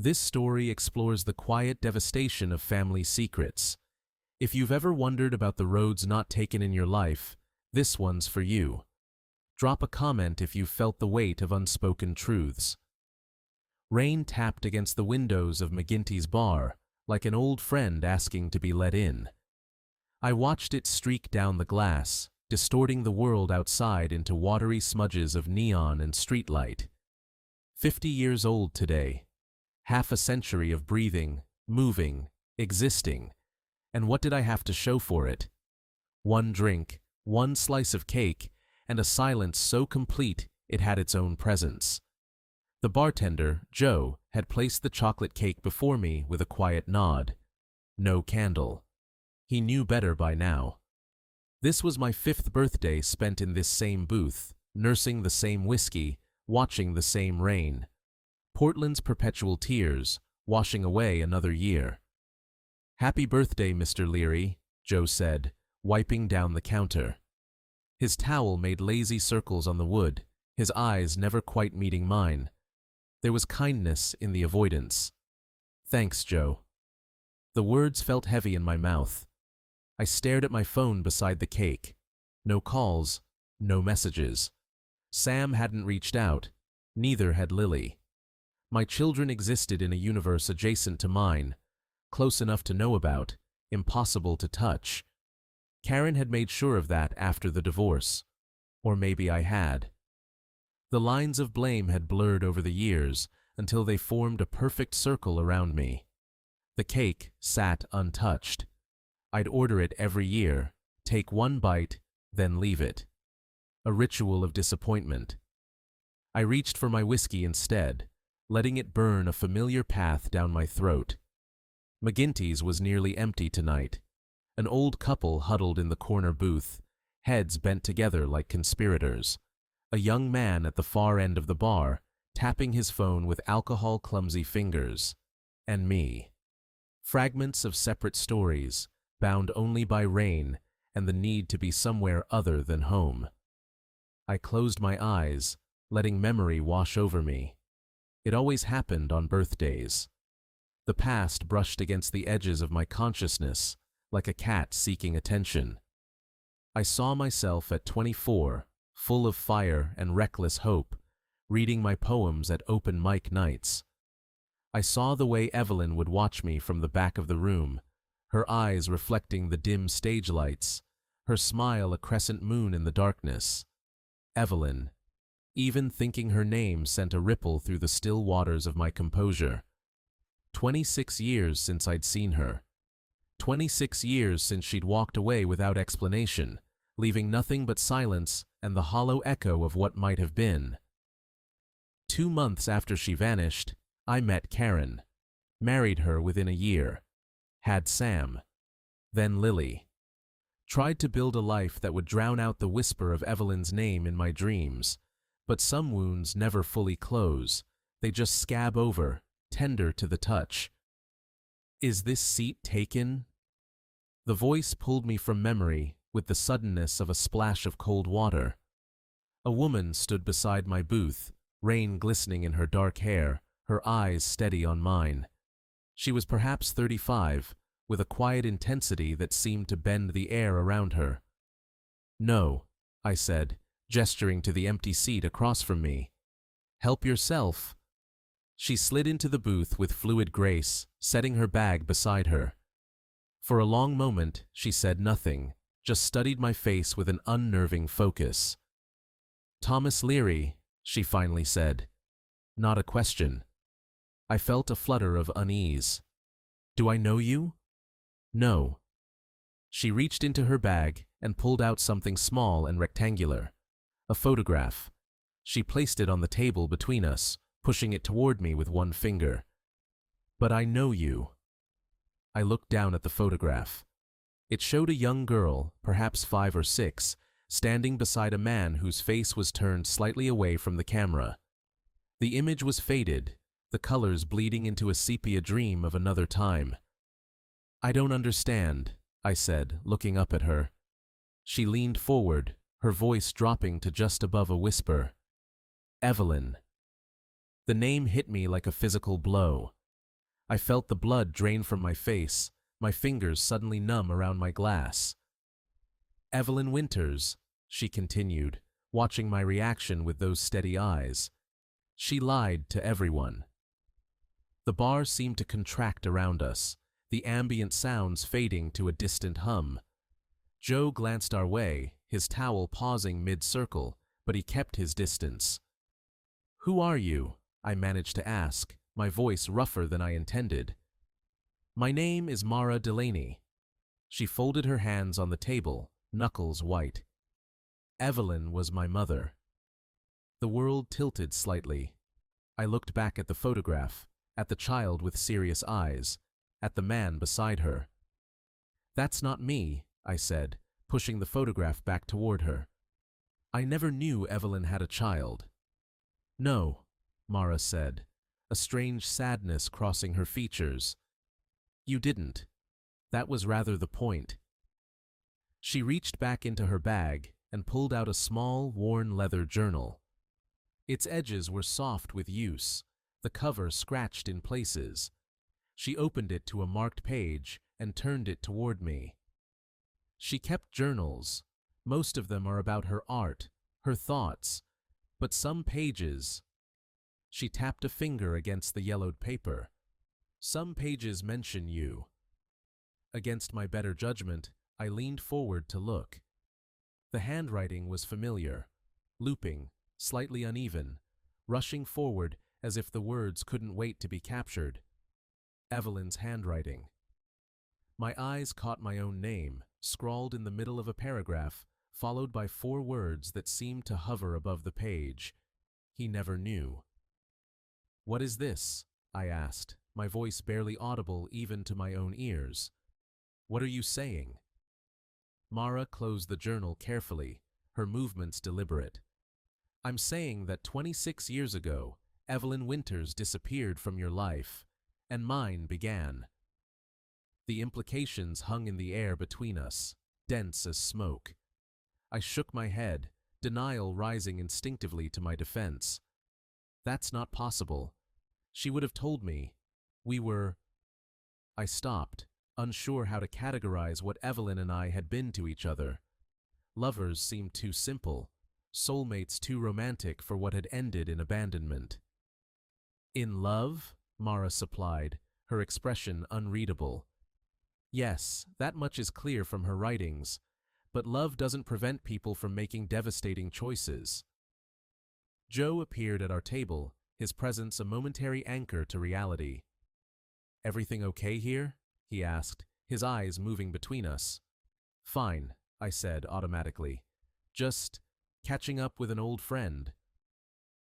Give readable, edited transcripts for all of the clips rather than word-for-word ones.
This story explores the quiet devastation of family secrets. If you've ever wondered about the roads not taken in your life, this one's for you. Drop a comment if you've felt the weight of unspoken truths. Rain tapped against the windows of McGinty's bar, like an old friend asking to be let in. I watched it streak down the glass, distorting the world outside into watery smudges of neon and streetlight. 50 years old today. Half a century of breathing, moving, existing. And what did I have to show for it? One drink, one slice of cake, and a silence so complete it had its own presence. The bartender, Joe, had placed the chocolate cake before me with a quiet nod. No candle. He knew better by now. This was my 5th birthday spent in this same booth, nursing the same whiskey, watching the same rain. Portland's perpetual tears, washing away another year. "Happy birthday, Mr. Leary," Joe said, wiping down the counter. His towel made lazy circles on the wood, his eyes never quite meeting mine. There was kindness in the avoidance. "Thanks, Joe." The words felt heavy in my mouth. I stared at my phone beside the cake. No calls, no messages. Sam hadn't reached out, neither had Lily. My children existed in a universe adjacent to mine, close enough to know about, impossible to touch. Karen had made sure of that after the divorce. Or maybe I had. The lines of blame had blurred over the years until they formed a perfect circle around me. The cake sat untouched. I'd order it every year, take one bite, then leave it. A ritual of disappointment. I reached for my whiskey instead, letting it burn a familiar path down my throat. McGinty's was nearly empty tonight. An old couple huddled in the corner booth, heads bent together like conspirators. A young man at the far end of the bar, tapping his phone with alcohol-clumsy fingers. And me. Fragments of separate stories, bound only by rain and the need to be somewhere other than home. I closed my eyes, letting memory wash over me. It always happened on birthdays. The past brushed against the edges of my consciousness, like a cat seeking attention. I saw myself at 24, full of fire and reckless hope, reading my poems at open mic nights. I saw the way Evelyn would watch me from the back of the room, her eyes reflecting the dim stage lights, her smile a crescent moon in the darkness. Evelyn. Even thinking her name sent a ripple through the still waters of my composure. 26 years since I'd seen her. 26 years since she'd walked away without explanation, leaving nothing but silence and the hollow echo of what might have been. 2 months after she vanished, I met Karen. Married her within a year. Had Sam. Then Lily. Tried to build a life that would drown out the whisper of Evelyn's name in my dreams. But some wounds never fully close. They just scab over, tender to the touch. "Is this seat taken?" The voice pulled me from memory with the suddenness of a splash of cold water. A woman stood beside my booth, rain glistening in her dark hair, her eyes steady on mine. She was perhaps 35, with a quiet intensity that seemed to bend the air around her. "No," I said, gesturing to the empty seat across from me. "Help yourself." She slid into the booth with fluid grace, setting her bag beside her. For a long moment, she said nothing, just studied my face with an unnerving focus. "Thomas Leary," she finally said. Not a question. I felt a flutter of unease. "Do I know you?" "No." She reached into her bag and pulled out something small and rectangular. A photograph. She placed it on the table between us, pushing it toward me with one finger. "But I know you." I looked down at the photograph. It showed a young girl, perhaps 5 or 6, standing beside a man whose face was turned slightly away from the camera. The image was faded, the colors bleeding into a sepia dream of another time. "I don't understand," I said, looking up at her. She leaned forward, her voice dropping to just above a whisper. "Evelyn." The name hit me like a physical blow. I felt the blood drain from my face, my fingers suddenly numb around my glass. Evelyn Winters, she continued, watching my reaction with those steady eyes. She lied to everyone. The bar seemed to contract around us, the ambient sounds fading to a distant hum. Joe glanced our way, his towel pausing mid-circle, but he kept his distance. "Who are you?" I managed to ask, my voice rougher than I intended. "My name is Mara Delaney." She folded her hands on the table, knuckles white. Evelyn was my mother. The world tilted slightly. I looked back at the photograph, at the child with serious eyes, at the man beside her. "That's not me," I said, pushing the photograph back toward her. "I never knew Evelyn had a child." "No," Mara said, a strange sadness crossing her features. "You didn't. That was rather the point." She reached back into her bag and pulled out a small, worn leather journal. Its edges were soft with use, the cover scratched in places. She opened it to a marked page and turned it toward me. She kept journals. Most of them are about her art, her thoughts, but some pages... She tapped a finger against the yellowed paper. "Some pages mention you." Against my better judgment, I leaned forward to look. The handwriting was familiar, looping, slightly uneven, rushing forward as if the words couldn't wait to be captured. Evelyn's handwriting. My eyes caught my own name, scrawled in the middle of a paragraph, followed by 4 words that seemed to hover above the page. He never knew. "What is this?" I asked, my voice barely audible even to my own ears. "What are you saying?" Mara closed the journal carefully, her movements deliberate. "I'm saying that 26 years ago, Evelyn Winters disappeared from your life, and mine began." The implications hung in the air between us, dense as smoke. I shook my head, denial rising instinctively to my defense. "That's not possible. She would have told me. We were..." I stopped, unsure how to categorize what Evelyn and I had been to each other. Lovers seemed too simple, soulmates too romantic for what had ended in abandonment. "In love?" Mara supplied, her expression unreadable. "Yes, that much is clear from her writings, but love doesn't prevent people from making devastating choices." Joe appeared at our table, his presence a momentary anchor to reality. "Everything okay here?" he asked, his eyes moving between us. "Fine," I said automatically. "Just catching up with an old friend."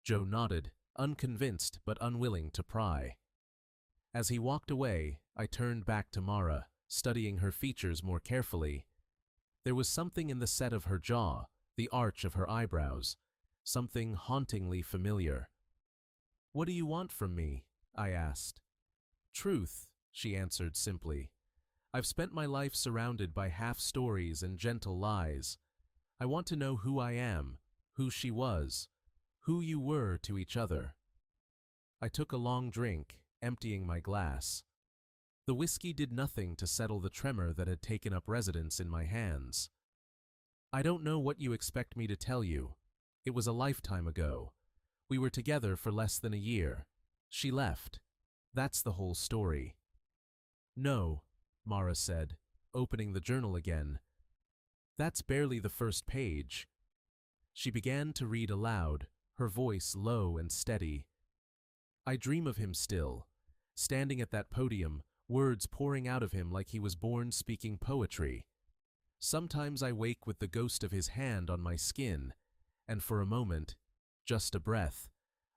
Joe nodded, unconvinced but unwilling to pry. As he walked away, I turned back to Mara, studying her features more carefully. There was something in the set of her jaw, the arch of her eyebrows, something hauntingly familiar. "What do you want from me?" I asked. "Truth," she answered simply. "I've spent my life surrounded by half-stories and gentle lies. I want to know who I am, who she was, who you were to each other." I took a long drink, emptying my glass. The whiskey did nothing to settle the tremor that had taken up residence in my hands. "I don't know what you expect me to tell you. It was a lifetime ago. We were together for less than a year. She left. That's the whole story." "No," Mara said, opening the journal again. "That's barely the first page." She began to read aloud, her voice low and steady. "I dream of him still, standing at that podium, words pouring out of him like he was born speaking poetry. Sometimes I wake with the ghost of his hand on my skin, and for a moment, just a breath,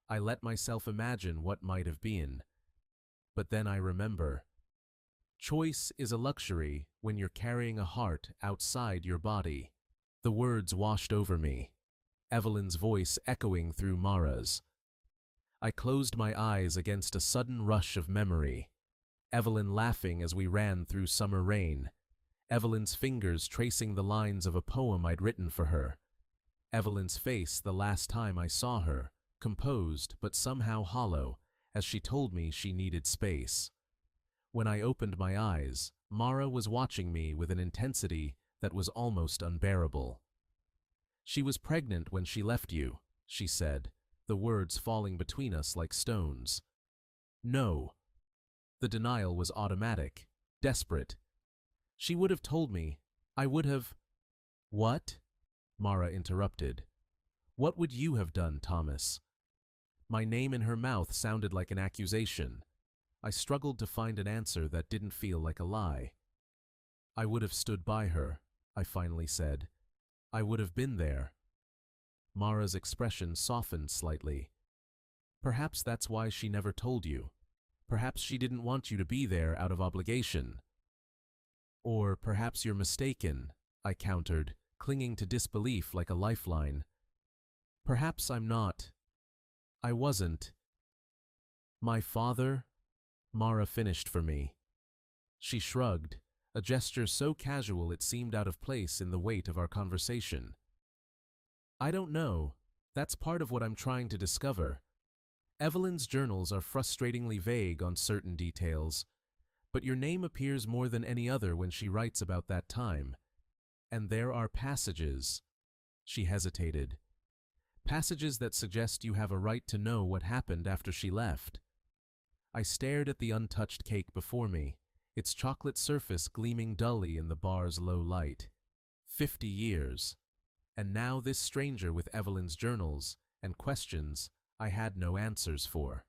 I let myself imagine what might have been. But then I remember. Choice is a luxury when you're carrying a heart outside your body." The words washed over me, Evelyn's voice echoing through Mara's. I closed my eyes against a sudden rush of memory. Evelyn laughing as we ran through summer rain. Evelyn's fingers tracing the lines of a poem I'd written for her. Evelyn's face the last time I saw her, composed but somehow hollow, as she told me she needed space. When I opened my eyes, Mara was watching me with an intensity that was almost unbearable. "She was pregnant when she left you," she said, the words falling between us like stones. "No." The denial was automatic, desperate. "She would have told me. I would have—" "What?" Mara interrupted. "What would you have done, Thomas?" My name in her mouth sounded like an accusation. I struggled to find an answer that didn't feel like a lie. "I would have stood by her," I finally said. "I would have been there." Mara's expression softened slightly. "Perhaps that's why she never told you. Perhaps she didn't want you to be there out of obligation." "Or perhaps you're mistaken," I countered, clinging to disbelief like a lifeline. "Perhaps I'm not. I wasn't." "My father?" Mara finished for me. She shrugged, a gesture so casual it seemed out of place in the weight of our conversation. "I don't know. That's part of what I'm trying to discover. Evelyn's journals are frustratingly vague on certain details, but your name appears more than any other when she writes about that time. And there are passages—" She hesitated. "Passages that suggest you have a right to know what happened after she left." I stared at the untouched cake before me, its chocolate surface gleaming dully in the bar's low light. 50 years. And now this stranger with Evelyn's journals and questions I had no answers for.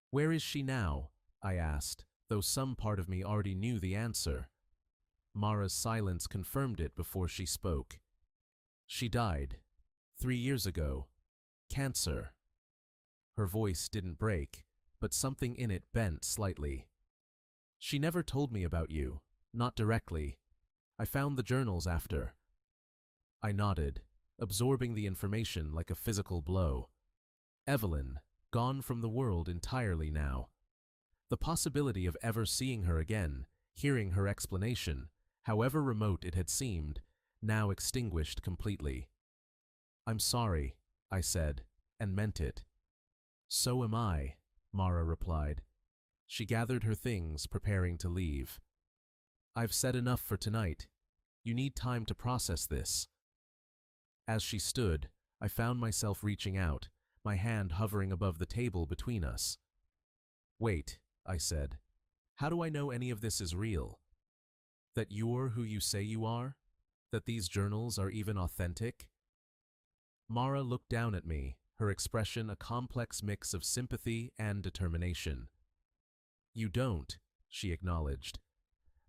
"Where is she now?" I asked, though some part of me already knew the answer. Mara's silence confirmed it before she spoke. "She died. 3 years ago. Cancer." Her voice didn't break, but something in it bent slightly. "She never told me about you, not directly. I found the journals after." I nodded, absorbing the information like a physical blow. Evelyn, gone from the world entirely now. The possibility of ever seeing her again, hearing her explanation, however remote it had seemed, now extinguished completely. "I'm sorry," I said, and meant it. "So am I," Mara replied. She gathered her things, preparing to leave. "I've said enough for tonight. You need time to process this." As she stood, I found myself reaching out, my hand hovering above the table between us. "Wait," I said. "How do I know any of this is real? That you're who you say you are? That these journals are even authentic?" Mara looked down at me, her expression a complex mix of sympathy and determination. "You don't," she acknowledged.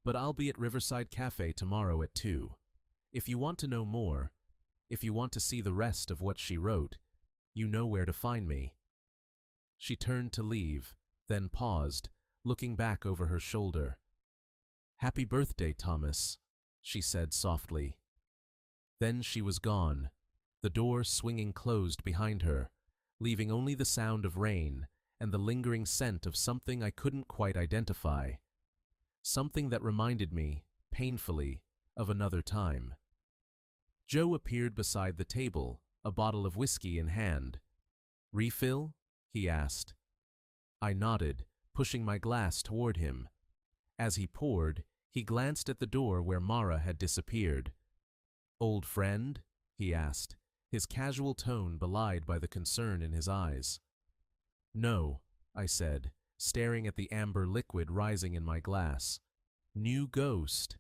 "But I'll be at Riverside Cafe tomorrow at 2. If you want to know more, if you want to see the rest of what she wrote, you know where to find me." She turned to leave, then paused, looking back over her shoulder. "Happy birthday, Thomas," she said softly. Then she was gone, the door swinging closed behind her, leaving only the sound of rain and the lingering scent of something I couldn't quite identify. Something that reminded me, painfully, of another time. Joe appeared beside the table, a bottle of whiskey in hand. "Refill?" he asked. I nodded, pushing my glass toward him. As he poured, he glanced at the door where Mara had disappeared. "Old friend?" he asked, his casual tone belied by the concern in his eyes. "No," I said, staring at the amber liquid rising in my glass. "New ghost."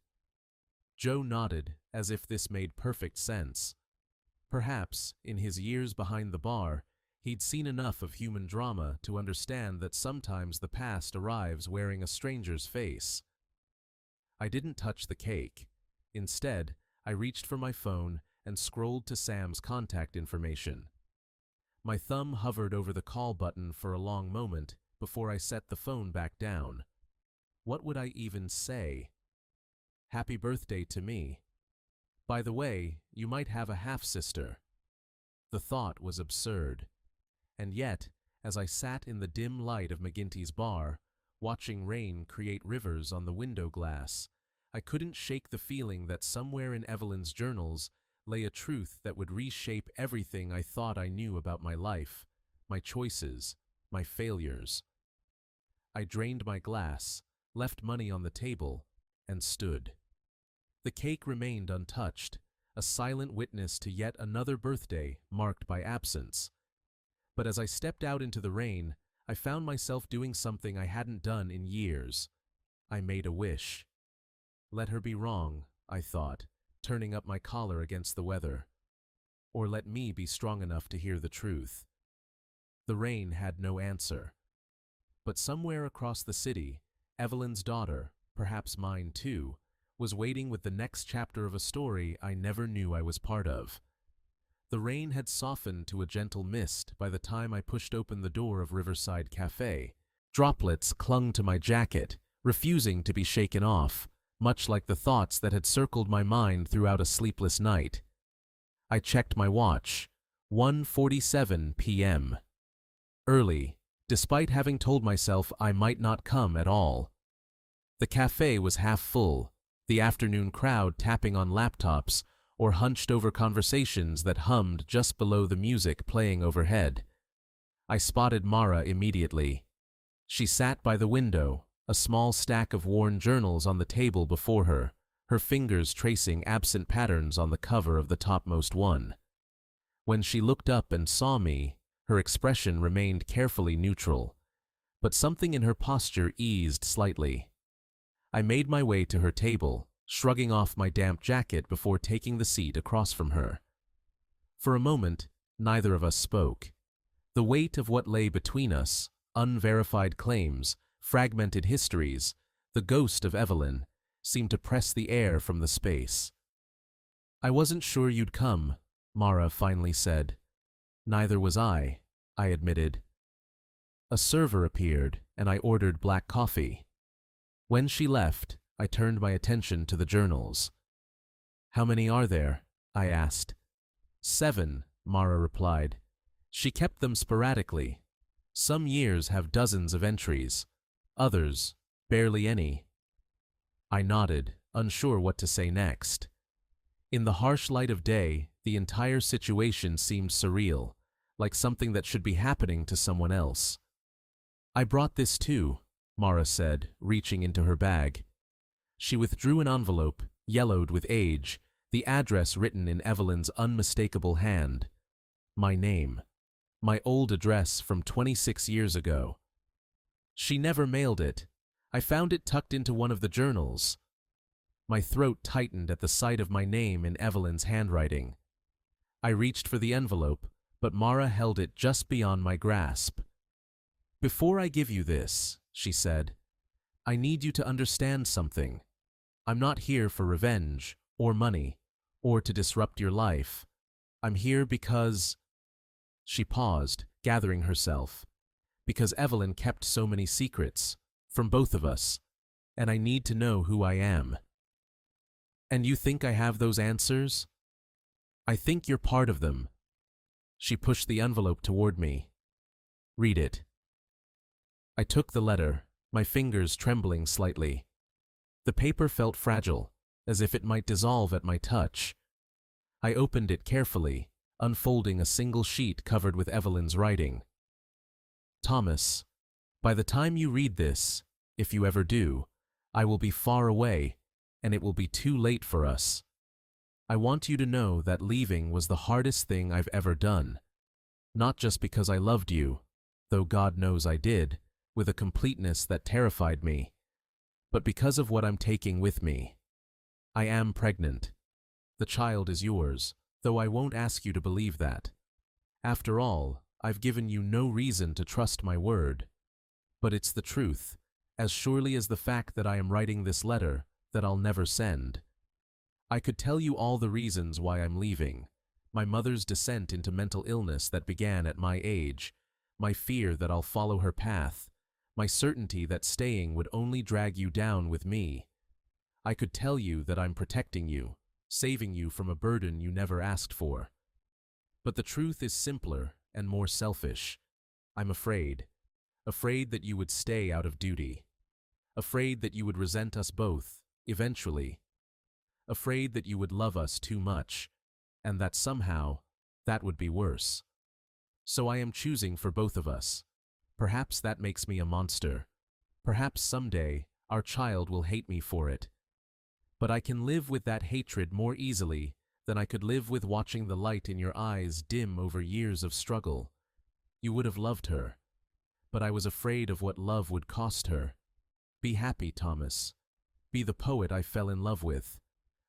Joe nodded, as if this made perfect sense. Perhaps, in his years behind the bar, he'd seen enough of human drama to understand that sometimes the past arrives wearing a stranger's face. I didn't touch the cake. Instead, I reached for my phone and scrolled to Sam's contact information. My thumb hovered over the call button for a long moment before I set the phone back down. What would I even say? "Happy birthday to me. By the way, you might have a half-sister." The thought was absurd. And yet, as I sat in the dim light of McGinty's bar, watching rain create rivers on the window glass, I couldn't shake the feeling that somewhere in Evelyn's journals lay a truth that would reshape everything I thought I knew about my life, my choices, my failures. I drained my glass, left money on the table, and stood. The cake remained untouched, a silent witness to yet another birthday marked by absence. But as I stepped out into the rain, I found myself doing something I hadn't done in years. I made a wish. Let her be wrong, I thought, turning up my collar against the weather. Or let me be strong enough to hear the truth. The rain had no answer. But somewhere across the city, Evelyn's daughter, perhaps mine too, was waiting with the next chapter of a story I never knew I was part of. The rain had softened to a gentle mist by the time I pushed open the door of Riverside Cafe. Droplets clung to my jacket, refusing to be shaken off, much like the thoughts that had circled my mind throughout a sleepless night. I checked my watch. 1:47 p.m. Early, despite having told myself I might not come at all. The cafe was half full, the afternoon crowd tapping on laptops or hunched over conversations that hummed just below the music playing overhead. I spotted Mara immediately. She sat by the window, a small stack of worn journals on the table before her, her fingers tracing absent patterns on the cover of the topmost one. When she looked up and saw me, her expression remained carefully neutral, but something in her posture eased slightly. I made my way to her table, shrugging off my damp jacket before taking the seat across from her. For a moment, neither of us spoke. The weight of what lay between us, unverified claims, fragmented histories, the ghost of Evelyn, seemed to press the air from the space. "I wasn't sure you'd come," Mara finally said. "Neither was I admitted. A server appeared, and I ordered black coffee. When she left, I turned my attention to the journals. "How many are there?" I asked. 7, Mara replied. She kept them sporadically. Some years have dozens of entries, others, barely any. I nodded, unsure what to say next. In the harsh light of day, the entire situation seemed surreal, like something that should be happening to someone else. "I brought this too," Mara said, reaching into her bag. She withdrew an envelope, yellowed with age, the address written in Evelyn's unmistakable hand. My name. My old address from 26 years ago. She never mailed it. I found it tucked into one of the journals. My throat tightened at the sight of my name in Evelyn's handwriting. I reached for the envelope, but Mara held it just beyond my grasp. "Before I give you this," she said, "I need you to understand something. I'm not here for revenge, or money, or to disrupt your life. I'm here because—" She paused, gathering herself. "Because Evelyn kept so many secrets, from both of us, and I need to know who I am." "And you think I have those answers?" "I think you're part of them." She pushed the envelope toward me. "Read it." I took the letter, my fingers trembling slightly. The paper felt fragile, as if it might dissolve at my touch. I opened it carefully, unfolding a single sheet covered with Evelyn's writing. "Thomas, by the time you read this, if you ever do, I will be far away, and it will be too late for us. I want you to know that leaving was the hardest thing I've ever done. Not just because I loved you, though God knows I did, with a completeness that terrified me, but because of what I'm taking with me. I am pregnant. The child is yours, though I won't ask you to believe that. After all, I've given you no reason to trust my word. But it's the truth, as surely as the fact that I am writing this letter that I'll never send. I could tell you all the reasons why I'm leaving. My mother's descent into mental illness that began at my age, my fear that I'll follow her path, my certainty that staying would only drag you down with me. I could tell you that I'm protecting you, saving you from a burden you never asked for. But the truth is simpler and more selfish. I'm afraid. Afraid that you would stay out of duty. Afraid that you would resent us both, eventually. Afraid that you would love us too much, and that somehow, that would be worse. So I am choosing for both of us. Perhaps that makes me a monster. Perhaps someday our child will hate me for it. But I can live with that hatred more easily than I could live with watching the light in your eyes dim over years of struggle. You would have loved her, but I was afraid of what love would cost her. Be happy, Thomas. Be the poet I fell in love with.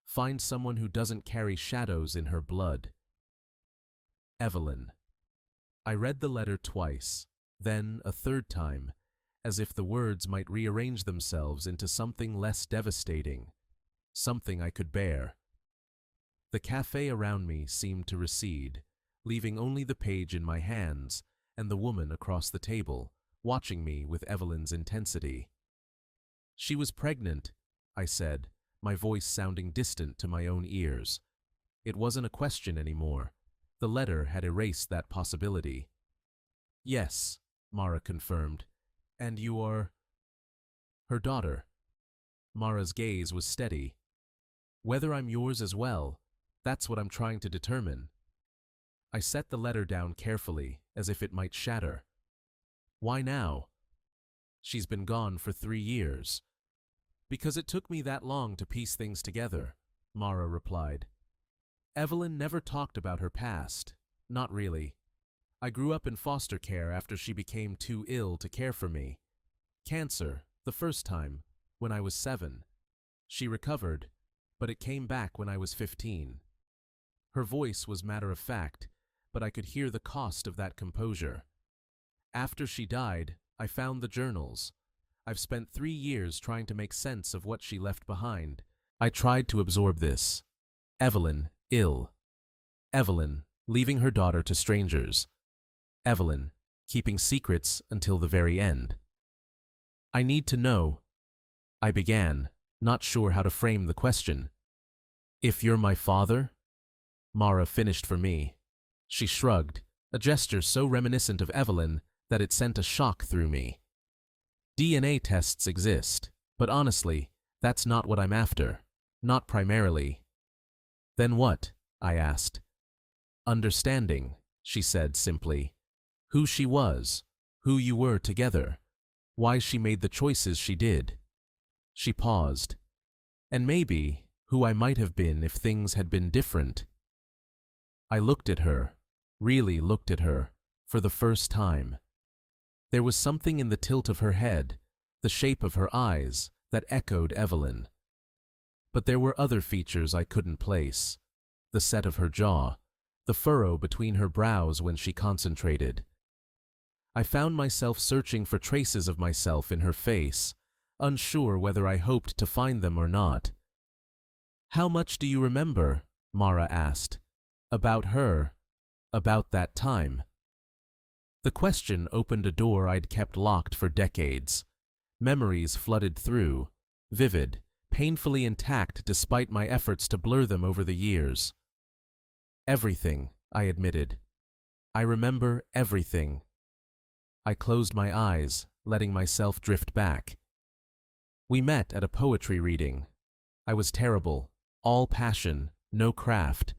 Find someone who doesn't carry shadows in her blood. Evelyn. I read the letter twice, then a third time, as if the words might rearrange themselves into something less devastating, something I could bear. The cafe around me seemed to recede, leaving only the page in my hands and the woman across the table, watching me with Evelyn's intensity. She was pregnant, I said, my voice sounding distant to my own ears. It wasn't a question anymore. The letter had erased that possibility. Yes, Mara confirmed. And you are... her daughter. Mara's gaze was steady. Whether I'm yours as well, that's what I'm trying to determine. I set the letter down carefully, as if it might shatter. Why now? She's been gone for 3 years. Because it took me that long to piece things together, Mara replied. Evelyn never talked about her past. Not really. I grew up in foster care after she became too ill to care for me. Cancer, the first time, when I was 7. She recovered, but it came back when I was 15. Her voice was matter-of-fact, but I could hear the cost of that composure. After she died, I found the journals. I've spent 3 years trying to make sense of what she left behind. I tried to absorb this. Evelyn, ill. Evelyn, leaving her daughter to strangers. Evelyn, keeping secrets until the very end. I need to know, I began, not sure how to frame the question. If you're my father? Mara finished for me. She shrugged, a gesture so reminiscent of Evelyn that it sent a shock through me. DNA tests exist, but honestly, that's not what I'm after. Not primarily. Then what? I asked. Understanding, she said simply. Who she was, who you were together, why she made the choices she did. She paused. And maybe who I might have been if things had been different. I looked at her, really looked at her, for the first time. There was something in the tilt of her head, the shape of her eyes, that echoed Evelyn. But there were other features I couldn't place. The set of her jaw, the furrow between her brows when she concentrated. I found myself searching for traces of myself in her face, unsure whether I hoped to find them or not. How much do you remember? Mara asked. About her, about that time. The question opened a door I'd kept locked for decades. Memories flooded through, vivid, painfully intact despite my efforts to blur them over the years. Everything, I admitted. I remember everything. I closed my eyes, letting myself drift back. We met at a poetry reading. I was terrible, all passion, no craft.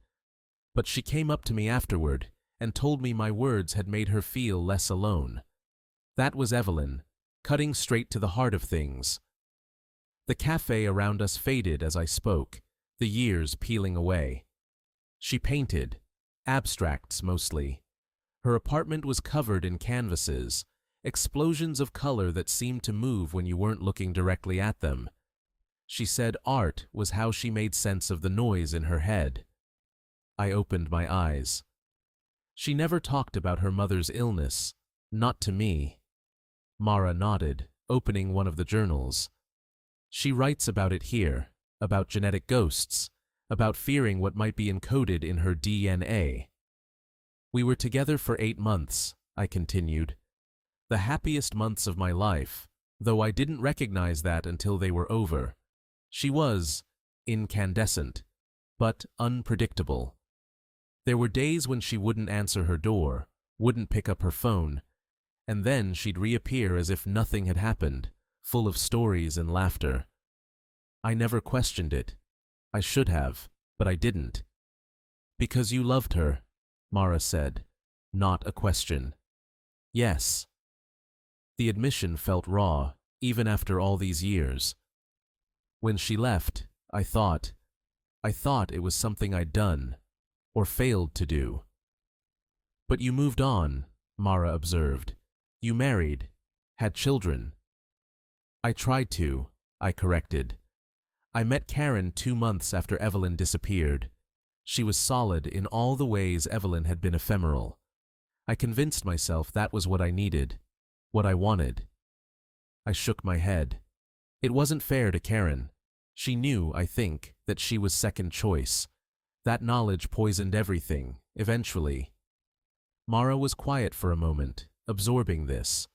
But she came up to me afterward and told me my words had made her feel less alone. That was Evelyn, cutting straight to the heart of things. The cafe around us faded as I spoke, the years peeling away. She painted, abstracts mostly. Her apartment was covered in canvases, explosions of color that seemed to move when you weren't looking directly at them. She said art was how she made sense of the noise in her head. I opened my eyes. She never talked about her mother's illness, not to me. Mara nodded, opening one of the journals. She writes about it here, about genetic ghosts, about fearing what might be encoded in her DNA. We were together for 8 months, I continued. The happiest months of my life, though I didn't recognize that until they were over. She was incandescent, but unpredictable. There were days when she wouldn't answer her door, wouldn't pick up her phone, and then she'd reappear as if nothing had happened, full of stories and laughter. I never questioned it. I should have, but I didn't. Because you loved her, Mara said, not a question. Yes. The admission felt raw, even after all these years. When she left, I thought it was something I'd done, or failed to do. But you moved on, Mara observed. You married, had children. I tried to, I corrected. I met Karen 2 months after Evelyn disappeared. She was solid in all the ways Evelyn had been ephemeral. I convinced myself that was what I needed, what I wanted. I shook my head. It wasn't fair to Karen. She knew, I think, that she was second choice. That knowledge poisoned everything, eventually. Mara was quiet for a moment, absorbing this.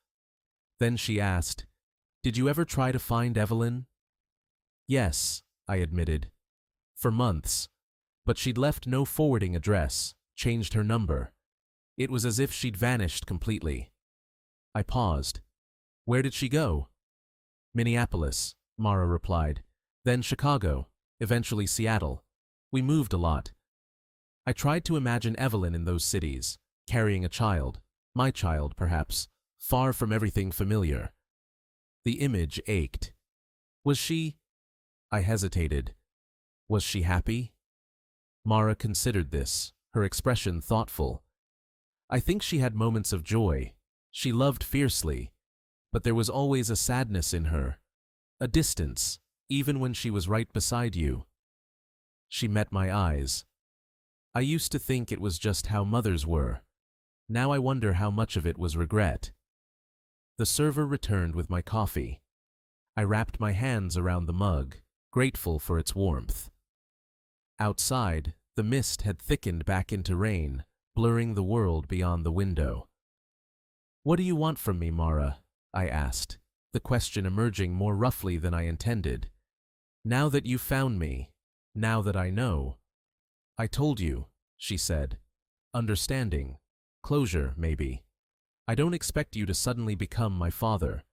Then she asked, "Did you ever try to find Evelyn?" "Yes," I admitted. "For months. But she'd left no forwarding address, changed her number. It was as if she'd vanished completely." I paused. "Where did she go?" "Minneapolis," Mara replied. "Then Chicago, eventually Seattle. We moved a lot." I tried to imagine Evelyn in those cities, carrying a child, my child perhaps, far from everything familiar. The image ached. Was she? I hesitated. Was she happy? Mara considered this, her expression thoughtful. I think she had moments of joy. She loved fiercely, but there was always a sadness in her, a distance, even when she was right beside you. She met my eyes. I used to think it was just how mothers were. Now I wonder how much of it was regret. The server returned with my coffee. I wrapped my hands around the mug, grateful for its warmth. Outside, the mist had thickened back into rain, blurring the world beyond the window. "What do you want from me, Mara?" I asked, the question emerging more roughly than I intended. "Now that you've found me, now that I know." "I told you," she said. "Understanding. Closure, maybe. I don't expect you to suddenly become my father.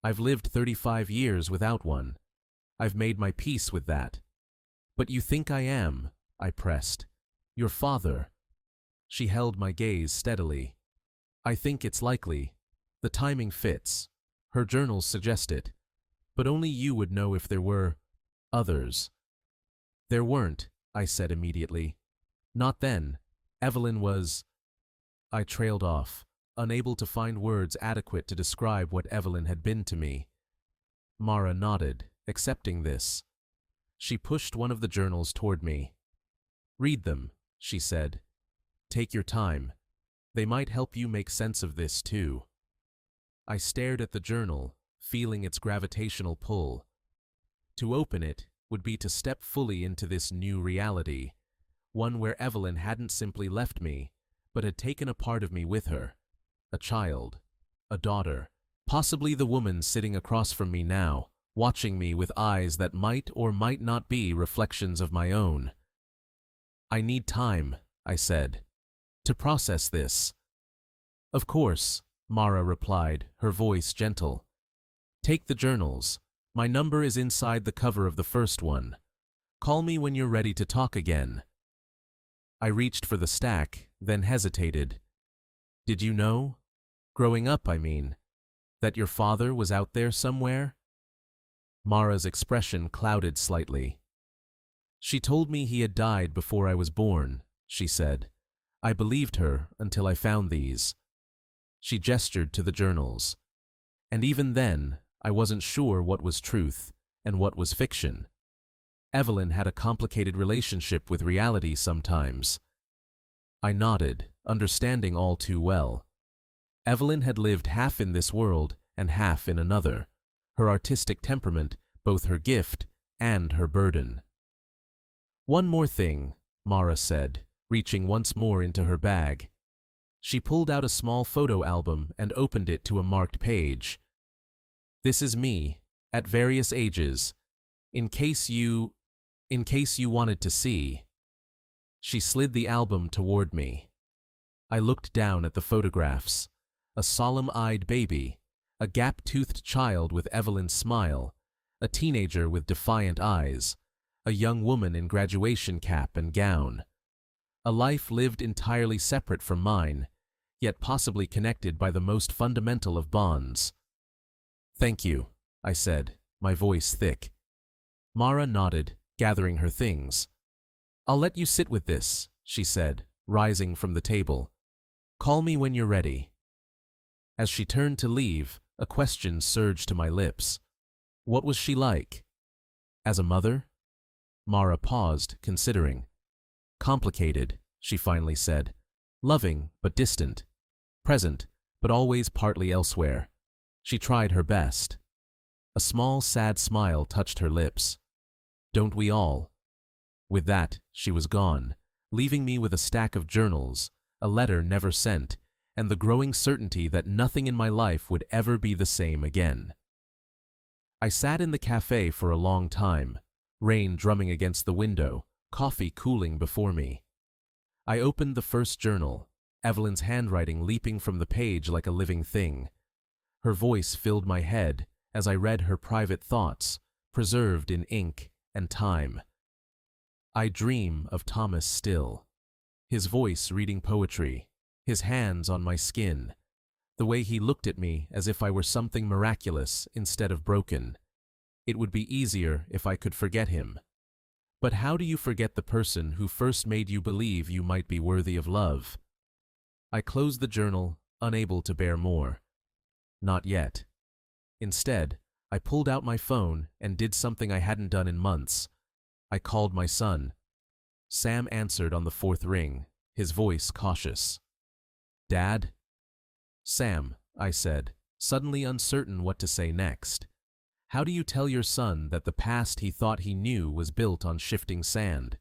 I've lived 35 years without one. I've made my peace with that." "But you think I am," I pressed. "Your father." She held my gaze steadily. "I think it's likely. The timing fits. Her journals suggest it. But only you would know if there were others." "There weren't," I said immediately. "Not then. Evelyn was—" I trailed off, unable to find words adequate to describe what Evelyn had been to me. Mara nodded, accepting this. She pushed one of the journals toward me. "Read them," she said. "Take your time. They might help you make sense of this, too." I stared at the journal, feeling its gravitational pull. To open it would be to step fully into this new reality, one where Evelyn hadn't simply left me, but had taken a part of me with her. A child, a daughter, possibly the woman sitting across from me now, watching me with eyes that might or might not be reflections of my own. "I need time," I said, "to process this." "Of course," Mara replied, her voice gentle. "Take the journals. My number is inside the cover of the first one. Call me when you're ready to talk again." I reached for the stack, then hesitated. "Did you know? Growing up, I mean. That your father was out there somewhere?" Mara's expression clouded slightly. "She told me he had died before I was born," she said. "I believed her until I found these." She gestured to the journals. "And even then, I wasn't sure what was truth and what was fiction. Evelyn had a complicated relationship with reality sometimes." I nodded, understanding all too well. Evelyn had lived half in this world and half in another, her artistic temperament, both her gift and her burden. "One more thing," Mara said, reaching once more into her bag. She pulled out a small photo album and opened it to a marked page. "This is me, at various ages, in case you wanted to see." She slid the album toward me. I looked down at the photographs. A solemn-eyed baby, a gap-toothed child with Evelyn's smile, a teenager with defiant eyes, a young woman in graduation cap and gown. A life lived entirely separate from mine, yet possibly connected by the most fundamental of bonds. "Thank you," I said, my voice thick. Mara nodded, gathering her things. I'll let you sit with this, she said, rising from the table. Call me when you're ready. As she turned to leave, a question surged to my lips. What was she like? As a mother? Mara paused, considering. Complicated, she finally said. Loving, but distant. Present, but always partly elsewhere. She tried her best. A small, sad smile touched her lips. Don't we all? With that, she was gone, leaving me with a stack of journals, a letter never sent, and the growing certainty that nothing in my life would ever be the same again. I sat in the cafe for a long time, rain drumming against the window, coffee cooling before me. I opened the first journal, Evelyn's handwriting leaping from the page like a living thing. Her voice filled my head as I read her private thoughts, preserved in ink and time. I dream of Thomas still, his voice reading poetry, his hands on my skin, the way he looked at me as if I were something miraculous instead of broken. It would be easier if I could forget him. But how do you forget the person who first made you believe you might be worthy of love? I closed the journal, unable to bear more. Not yet. Instead, I pulled out my phone and did something I hadn't done in months. I called my son. Sam answered on the fourth ring, his voice cautious. Dad? Sam, I said, suddenly uncertain what to say next. How do you tell your son that the past he thought he knew was built on shifting sand?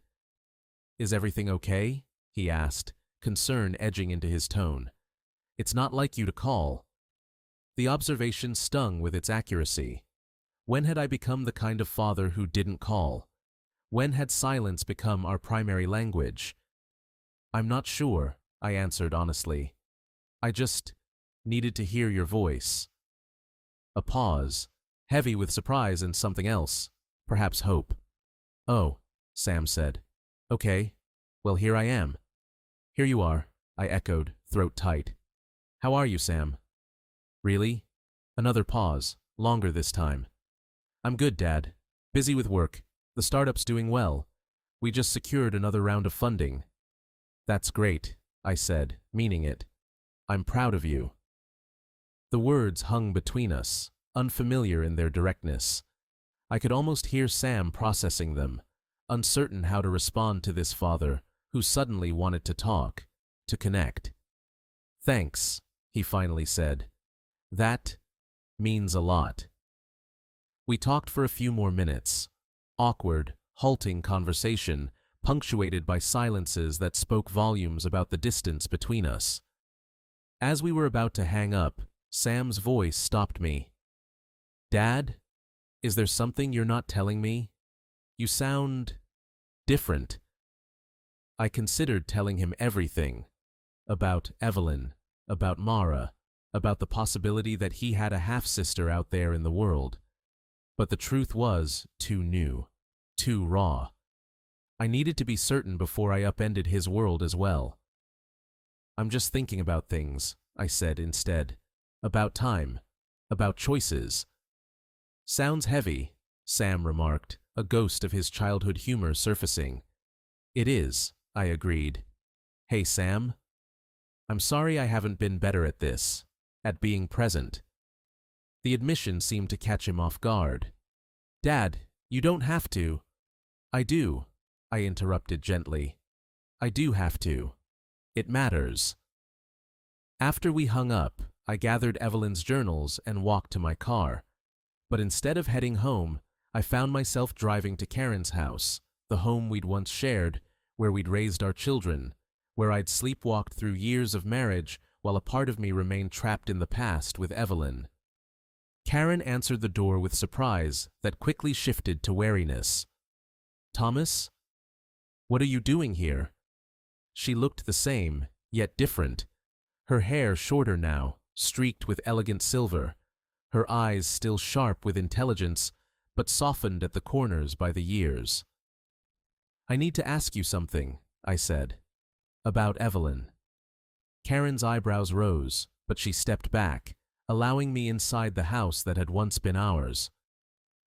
Is everything okay? He asked, concern edging into his tone. It's not like you to call. The observation stung with its accuracy. When had I become the kind of father who didn't call? When had silence become our primary language? I'm not sure, I answered honestly. I just needed to hear your voice. A pause, heavy with surprise and something else, perhaps hope. Oh, Sam said. Okay, well here I am. Here you are, I echoed, throat tight. How are you, Sam? Really? Another pause, longer this time. I'm good, Dad. Busy with work. The startup's doing well. We just secured another round of funding. That's great, I said, meaning it. I'm proud of you. The words hung between us, unfamiliar in their directness. I could almost hear Sam processing them, uncertain how to respond to this father who suddenly wanted to talk, to connect. Thanks, he finally said. That means a lot. We talked for a few more minutes. Awkward, halting conversation, punctuated by silences that spoke volumes about the distance between us. As we were about to hang up, Sam's voice stopped me. Dad, is there something you're not telling me? You sound different. I considered telling him everything. About Evelyn, about Mara, about the possibility that he had a half-sister out there in the world. But the truth was too new, too raw. I needed to be certain before I upended his world as well. I'm just thinking about things, I said instead. About time, about choices. Sounds heavy, Sam remarked, a ghost of his childhood humor surfacing. It is, I agreed. Hey, Sam? I'm sorry I haven't been better at this, at being present. The admission seemed to catch him off guard. Dad, you don't have to. I do, I interrupted gently. I do have to. It matters. After we hung up, I gathered Evelyn's journals and walked to my car. But instead of heading home, I found myself driving to Karen's house, the home we'd once shared, where we'd raised our children, where I'd sleepwalked through years of marriage while a part of me remained trapped in the past with Evelyn. Karen answered the door with surprise that quickly shifted to wariness. Thomas? What are you doing here? She looked the same, yet different. Her hair shorter now, streaked with elegant silver. Her eyes still sharp with intelligence, but softened at the corners by the years. I need to ask you something, I said. About Evelyn. Karen's eyebrows rose, but she stepped back, allowing me inside the house that had once been ours.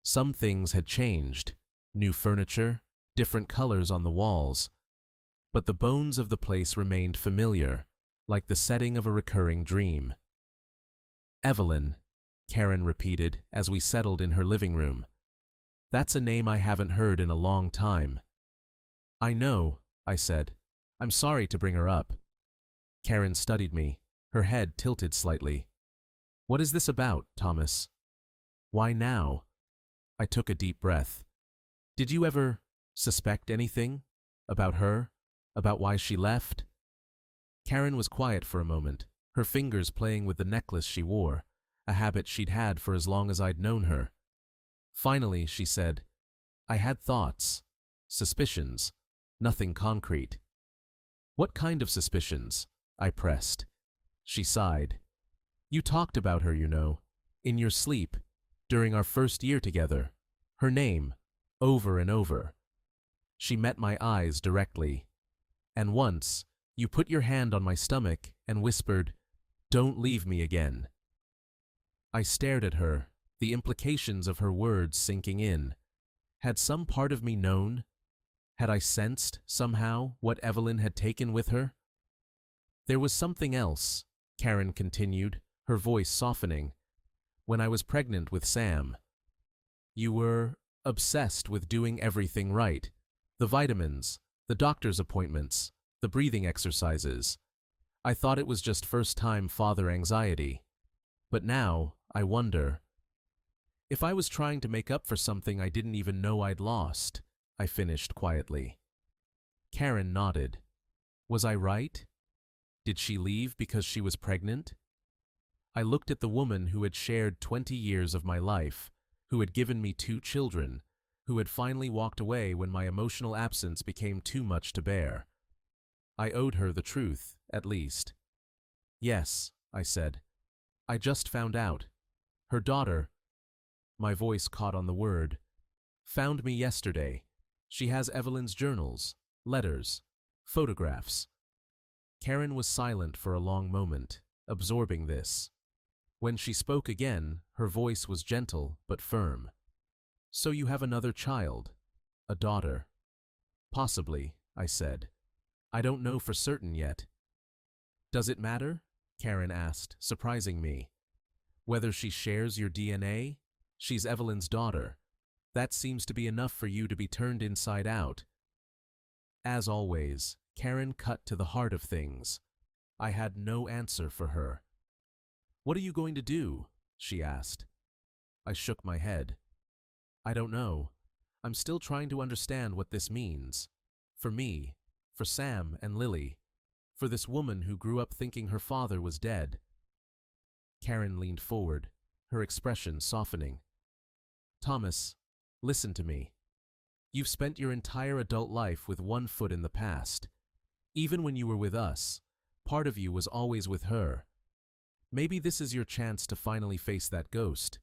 Some things had changed. New furniture, different colors on the walls. But the bones of the place remained familiar, like the setting of a recurring dream. Evelyn, Karen repeated as we settled in her living room. That's a name I haven't heard in a long time. I know, I said. I'm sorry to bring her up. Karen studied me, her head tilted slightly. What is this about, Thomas? Why now? I took a deep breath. Did you ever suspect anything? About her? About why she left? Karen was quiet for a moment, her fingers playing with the necklace she wore, a habit she'd had for as long as I'd known her. Finally, she said, I had thoughts, suspicions, nothing concrete. What kind of suspicions? I pressed. She sighed. You talked about her, you know, in your sleep, during our first year together. Her name, over and over. She met my eyes directly. And once, you put your hand on my stomach and whispered, Don't leave me again. I stared at her, the implications of her words sinking in. Had some part of me known? Had I sensed, somehow, what Evelyn had taken with her? There was something else, Karen continued, her voice softening. When I was pregnant with Sam, you were obsessed with doing everything right. The vitamins, the doctor's appointments, the breathing exercises. I thought it was just first-time father anxiety. But now, I wonder if I was trying to make up for something I didn't even know I'd lost. I finished quietly. Karen nodded. Was I right? Did she leave because she was pregnant? I looked at the woman who had shared 20 years of my life, who had given me 2 children, who had finally walked away when my emotional absence became too much to bear. I owed her the truth, at least. Yes, I said. I just found out. Her daughter, my voice caught on the word, found me yesterday. She has Evelyn's journals, letters, photographs. Karen was silent for a long moment, absorbing this. When she spoke again, her voice was gentle but firm. So you have another child, a daughter. Possibly, I said. I don't know for certain yet. Does it matter? Karen asked, surprising me. Whether she shares your DNA? She's Evelyn's daughter. That seems to be enough for you to be turned inside out. As always, Karen cut to the heart of things. I had no answer for her. What are you going to do? She asked. I shook my head. I don't know. I'm still trying to understand what this means. For me, for Sam and Lily, for this woman who grew up thinking her father was dead. Karen leaned forward, her expression softening. Thomas, listen to me. You've spent your entire adult life with one foot in the past. Even when you were with us, part of you was always with her. Maybe this is your chance to finally face that ghost,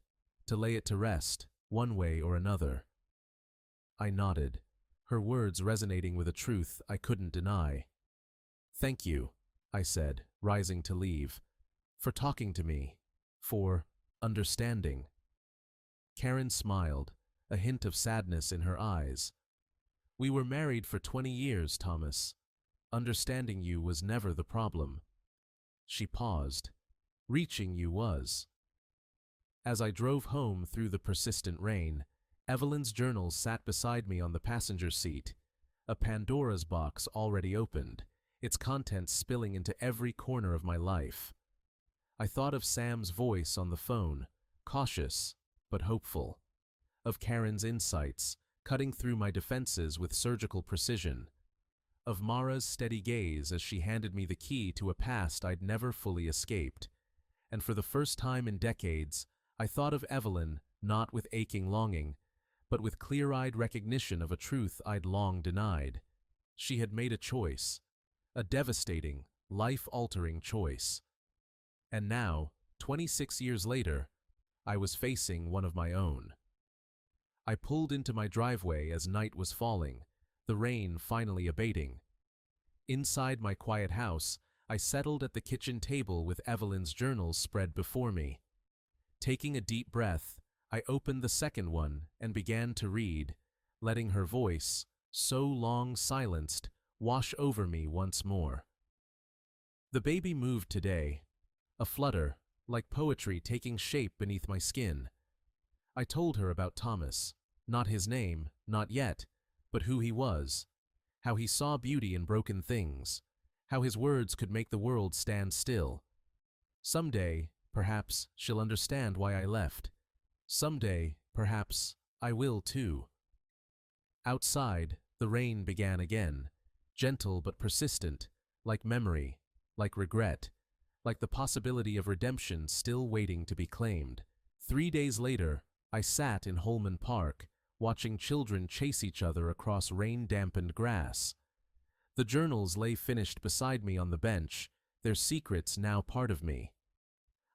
to lay it to rest, one way or another. I nodded, her words resonating with a truth I couldn't deny. Thank you, I said, rising to leave, for talking to me, for understanding. Karen smiled, a hint of sadness in her eyes. We were married for 20 years, Thomas. Understanding you was never the problem. She paused. Reaching you was. As I drove home through the persistent rain, Evelyn's journals sat beside me on the passenger seat, a Pandora's box already opened, its contents spilling into every corner of my life. I thought of Sam's voice on the phone, cautious but hopeful, of Karen's insights, cutting through my defenses with surgical precision, of Mara's steady gaze as she handed me the key to a past I'd never fully escaped. And for the first time in decades, I thought of Evelyn not with aching longing, but with clear-eyed recognition of a truth I'd long denied. She had made a choice, a devastating, life-altering choice. And now, 26 years later, I was facing one of my own. I pulled into my driveway as night was falling, the rain finally abating. Inside my quiet house, I settled at the kitchen table with Evelyn's journals spread before me. Taking a deep breath, I opened the second one and began to read, letting her voice, so long silenced, wash over me once more. The baby moved today, a flutter, like poetry taking shape beneath my skin. I told her about Thomas, not his name, not yet, but who he was, how he saw beauty in broken things, how his words could make the world stand still. Someday, perhaps, she'll understand why I left. Someday, perhaps, I will too. Outside, the rain began again, gentle but persistent, like memory, like regret, like the possibility of redemption still waiting to be claimed. 3 days later, I sat in Holman Park, watching children chase each other across rain-dampened grass. The journals lay finished beside me on the bench, their secrets now part of me.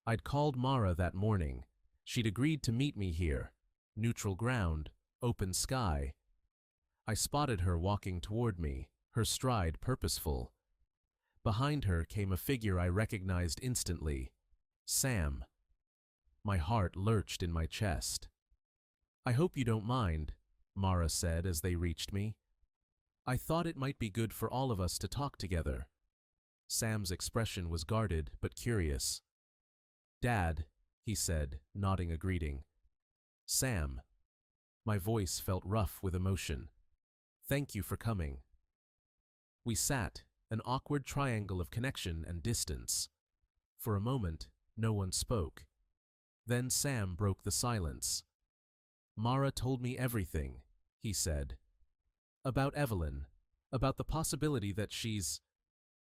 I'd called Mara that morning. She'd agreed to meet me here. Neutral ground, open sky. I spotted her walking toward me, her stride purposeful. Behind her came a figure I recognized instantly. Sam. My heart lurched in my chest. "I hope you don't mind," Mara said as they reached me. "I thought it might be good for all of us to talk together." Sam's expression was guarded but curious. "Dad," he said, nodding a greeting. "Sam." My voice felt rough with emotion. "Thank you for coming." We sat, an awkward triangle of connection and distance. For a moment, no one spoke. Then Sam broke the silence. "Mara told me everything," he said. "About Evelyn, about the possibility that she's—"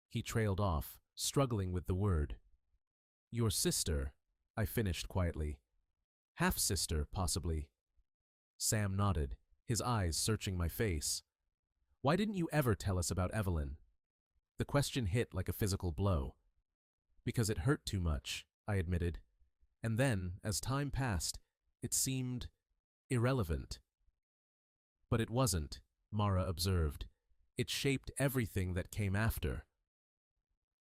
He trailed off, struggling with the word. "Your sister," I finished quietly. "Half-sister, possibly." Sam nodded, his eyes searching my face. "Why didn't you ever tell us about Evelyn?" The question hit like a physical blow. "Because it hurt too much," I admitted. And then, as time passed, it seemed irrelevant. But it wasn't, Mara observed. It shaped everything that came after.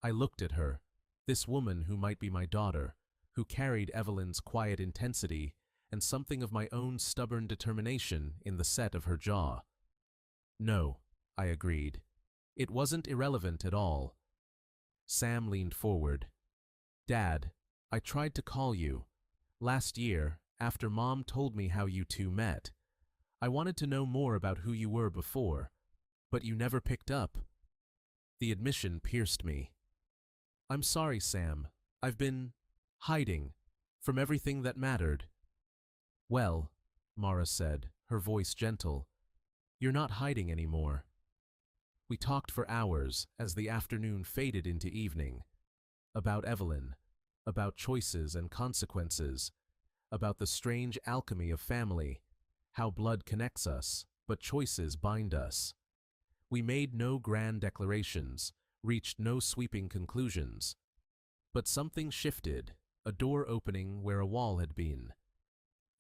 I looked at her, this woman who might be my daughter, who carried Evelyn's quiet intensity and something of my own stubborn determination in the set of her jaw. "No," I agreed. "It wasn't irrelevant at all." Sam leaned forward. "Dad, I tried to call you. Last year, after Mom told me how you two met. I wanted to know more about who you were before, but you never picked up." The admission pierced me. "I'm sorry, Sam. I've been hiding from everything that mattered." "Well," Mara said, her voice gentle, "you're not hiding anymore." We talked for hours as the afternoon faded into evening. About Evelyn, about choices and consequences, about the strange alchemy of family, how blood connects us, but choices bind us. We made no grand declarations, reached no sweeping conclusions. But something shifted, a door opening where a wall had been.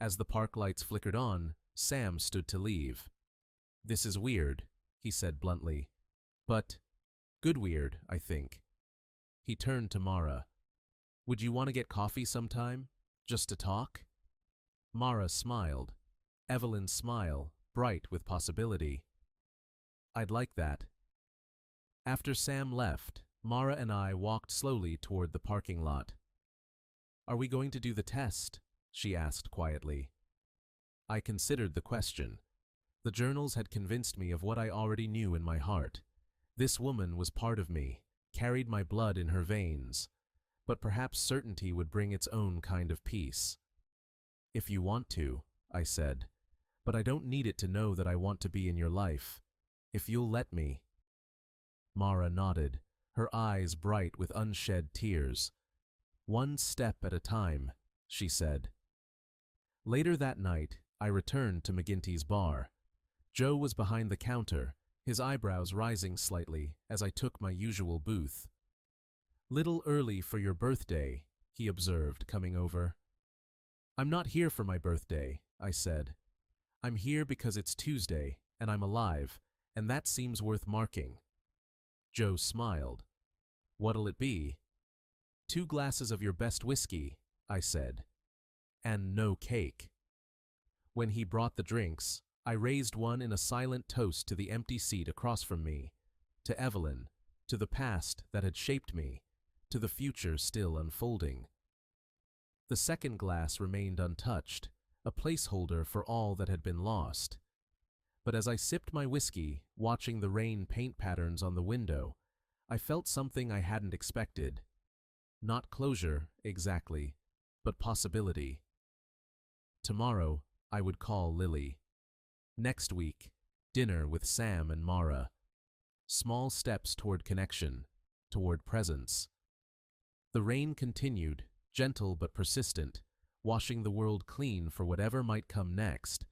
As the park lights flickered on, Sam stood to leave. "This is weird," he said bluntly. "But good weird, I think." He turned to Mara. "Would you want to get coffee sometime? Just to talk?" Mara smiled. Evelyn's smile, bright with possibility. "I'd like that." After Sam left, Mara and I walked slowly toward the parking lot. "Are we going to do the test?" she asked quietly. I considered the question. The journals had convinced me of what I already knew in my heart. This woman was part of me, carried my blood in her veins. But perhaps certainty would bring its own kind of peace. "If you want to," I said. "But I don't need it to know that I want to be in your life. If you'll let me." Mara nodded, her eyes bright with unshed tears. "One step at a time," she said. Later that night, I returned to McGinty's bar. Joe was behind the counter, his eyebrows rising slightly as I took my usual booth. "Little early for your birthday," he observed, coming over. "I'm not here for my birthday," I said. "I'm here because it's Tuesday, and I'm alive, and that seems worth marking." Joe smiled. "What'll it be?" "2 glasses of your best whiskey," I said. "And no cake." When he brought the drinks, I raised one in a silent toast to the empty seat across from me, to Evelyn, to the past that had shaped me, to the future still unfolding. The second glass remained untouched, a placeholder for all that had been lost. But as I sipped my whiskey, watching the rain paint patterns on the window, I felt something I hadn't expected. Not closure, exactly, but possibility. Tomorrow, I would call Lily. Next week, dinner with Sam and Mara. Small steps toward connection, toward presence. The rain continued, gentle but persistent, washing the world clean for whatever might come next,